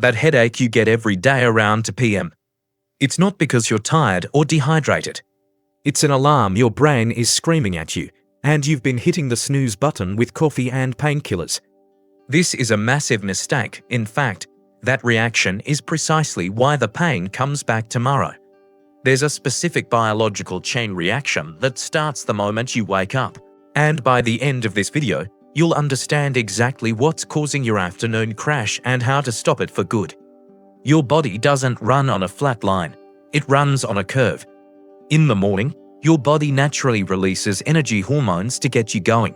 that headache you get every day around 2 p.m. It's not because you're tired or dehydrated. It's an alarm your brain is screaming at you, and you've been hitting the snooze button with coffee and painkillers. This is a massive mistake. In fact, that reaction is precisely why the pain comes back tomorrow. There's a specific biological chain reaction that starts the moment you wake up, and by the end of this video, you'll understand exactly what's causing your afternoon crash and how to stop it for good. Your body doesn't run on a flat line, it runs on a curve. In the morning, your body naturally releases energy hormones to get you going.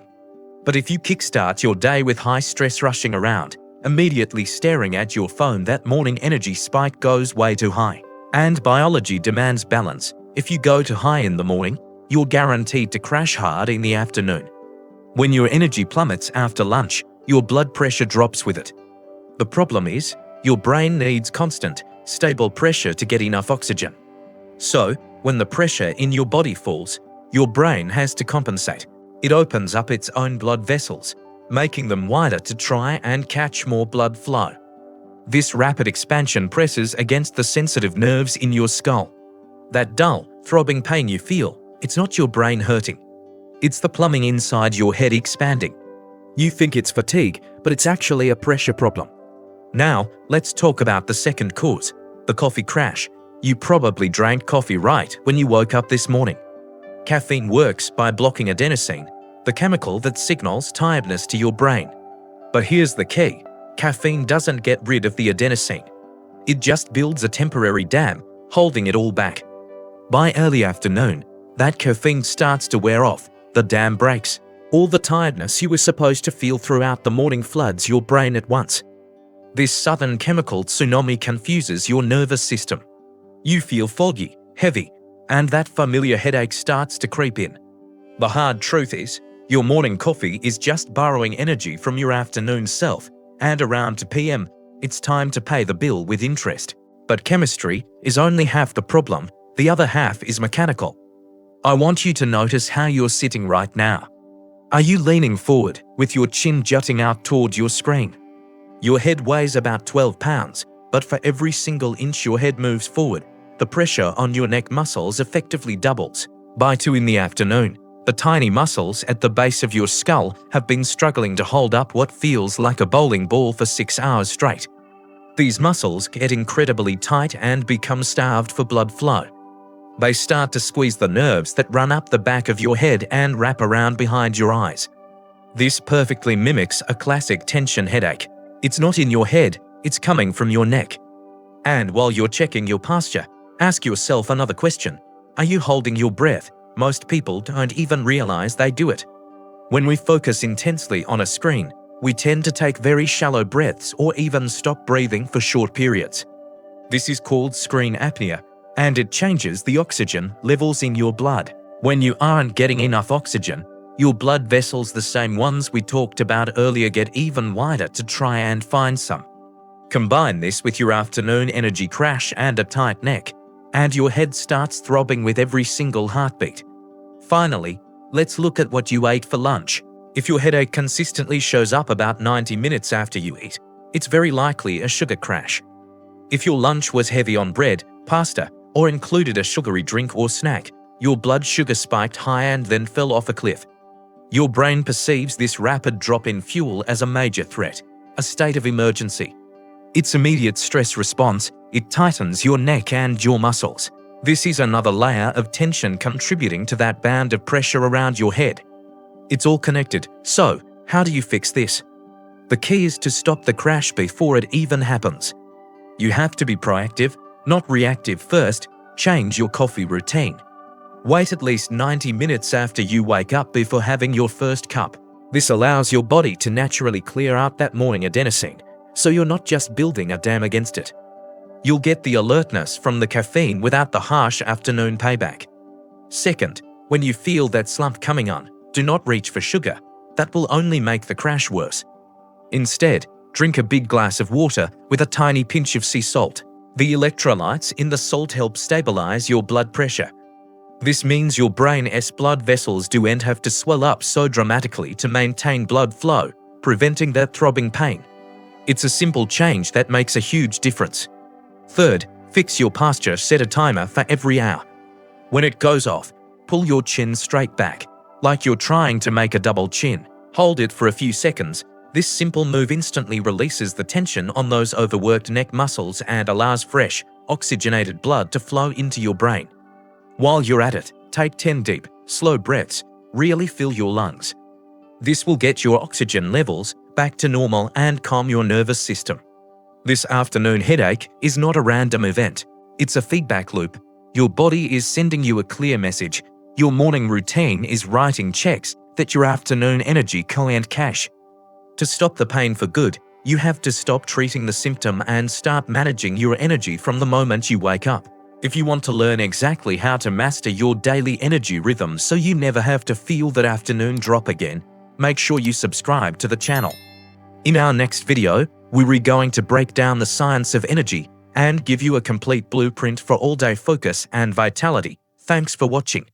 But if you kickstart your day with high stress rushing around, immediately staring at your phone, that morning energy spike goes way too high. And biology demands balance. If you go too high in the morning, you're guaranteed to crash hard in the afternoon. When your energy plummets after lunch, your blood pressure drops with it. The problem is, your brain needs constant, stable pressure to get enough oxygen. So, when the pressure in your body falls, your brain has to compensate. It opens up its own blood vessels, making them wider to try and catch more blood flow. This rapid expansion presses against the sensitive nerves in your skull. That dull, throbbing pain you feel, it's not your brain hurting. It's the plumbing inside your head expanding. You think it's fatigue, but it's actually a pressure problem. Now, let's talk about the second cause, the coffee crash. You probably drank coffee right when you woke up this morning. Caffeine works by blocking adenosine, the chemical that signals tiredness to your brain. But here's the key. Caffeine doesn't get rid of the adenosine. It just builds a temporary dam, holding it all back. By early afternoon, that caffeine starts to wear off, the dam breaks. All the tiredness you were supposed to feel throughout the morning floods your brain at once. This sudden chemical tsunami confuses your nervous system. You feel foggy, heavy, and that familiar headache starts to creep in. The hard truth is, your morning coffee is just borrowing energy from your afternoon self, and around 2 p.m., it's time to pay the bill with interest. But chemistry is only half the problem, the other half is mechanical. I want you to notice how you're sitting right now. Are you leaning forward, with your chin jutting out towards your screen? Your head weighs about 12 pounds, but for every single inch your head moves forward, the pressure on your neck muscles effectively doubles. By 2 in the afternoon, the tiny muscles at the base of your skull have been struggling to hold up what feels like a bowling ball for 6 hours straight. These muscles get incredibly tight and become starved for blood flow. They start to squeeze the nerves that run up the back of your head and wrap around behind your eyes. This perfectly mimics a classic tension headache. It's not in your head, it's coming from your neck. And while you're checking your posture, ask yourself another question. Are you holding your breath? Most people don't even realize they do it. When we focus intensely on a screen, we tend to take very shallow breaths or even stop breathing for short periods. This is called screen apnea, and it changes the oxygen levels in your blood. When you aren't getting enough oxygen, your blood vessels, the same ones we talked about earlier, get even wider to try and find some. Combine this with your afternoon energy crash and a tight neck, and your head starts throbbing with every single heartbeat. Finally, let's look at what you ate for lunch. If your headache consistently shows up about 90 minutes after you eat, it's very likely a sugar crash. If your lunch was heavy on bread, pasta, or included a sugary drink or snack, your blood sugar spiked high and then fell off a cliff. Your brain perceives this rapid drop in fuel as a major threat, a state of emergency. Its immediate stress response, it tightens your neck and your muscles. This is another layer of tension contributing to that band of pressure around your head. It's all connected. So, how do you fix this? The key is to stop the crash before it even happens. You have to be proactive, not reactive. First, change your coffee routine. Wait at least 90 minutes after you wake up before having your first cup. This allows your body to naturally clear out that morning adenosine, so you're not just building a dam against it. You'll get the alertness from the caffeine without the harsh afternoon payback. Second, when you feel that slump coming on, do not reach for sugar. That will only make the crash worse. Instead, drink a big glass of water with a tiny pinch of sea salt. The electrolytes in the salt help stabilize your blood pressure. This means your brain's blood vessels don't have to swell up so dramatically to maintain blood flow, preventing that throbbing pain. It's a simple change that makes a huge difference. Third, fix your posture. Set a timer for every hour. When it goes off, pull your chin straight back, like you're trying to make a double chin. Hold it for a few seconds. This simple move instantly releases the tension on those overworked neck muscles and allows fresh, oxygenated blood to flow into your brain. While you're at it, take 10 deep, slow breaths. Really fill your lungs. This will get your oxygen levels back to normal and calm your nervous system. This afternoon headache is not a random event. It's a feedback loop. Your body is sending you a clear message. Your morning routine is writing checks that your afternoon energy can't cash. To stop the pain for good, you have to stop treating the symptom and start managing your energy from the moment you wake up. If you want to learn exactly how to master your daily energy rhythm so you never have to feel that afternoon drop again, make sure you subscribe to the channel. In our next video, we're going to break down the science of energy and give you a complete blueprint for all-day focus and vitality. Thanks for watching.